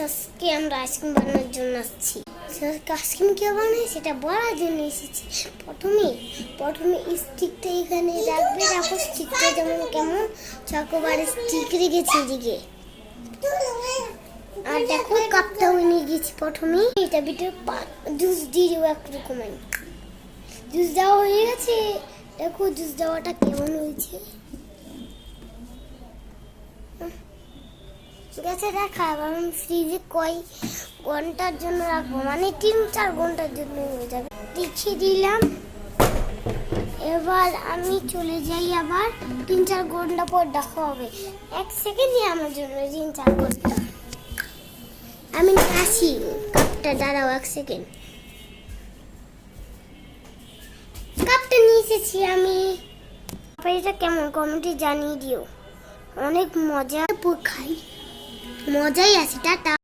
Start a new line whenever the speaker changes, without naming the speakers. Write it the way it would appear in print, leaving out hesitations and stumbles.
আজকে আমরা আইসক্রিম বানানোর জন্য আসছি। আইসক্রিম কে বানাই সেটা বলার জন্য এসেছি। প্রথমে স্টিকটা এখানে রাখবে। দেখো স্টিকটা যেমন কেমন চকোবার স্টিক রেখেছি এদিকে। আর দেখো কাপটাও নিয়ে গেছি। প্রথমে এটা ভিতরে জুস দিয়ে দেবো একরকম। জুস দেওয়া হয়ে গেছে। দেখো জুস দেওয়াটা কেমন হয়েছে। গেছে রাখা। আমি ফ্রিজে কয় ঘন্টার জন্য রাখবো, মানে 3-4 ঘন্টার জন্য হয়ে যাবে। দেখিয়ে দিলাম। এবার আমি চলে যাই, আবার 3-4 ঘন্টা পর দেখা হবে। 1 সেকেন্ডই আমার জন্য 3-4 ঘন্টা। আমি আসি, কাপটা দাঁড়াও 1 সেকেন্ড। কাপটা নিয়ে এসেছি আমি। এটা কেমন কমেন্টে জানিয়ে দিও। অনেক মজা খাই, মজাই আছে। টাটা।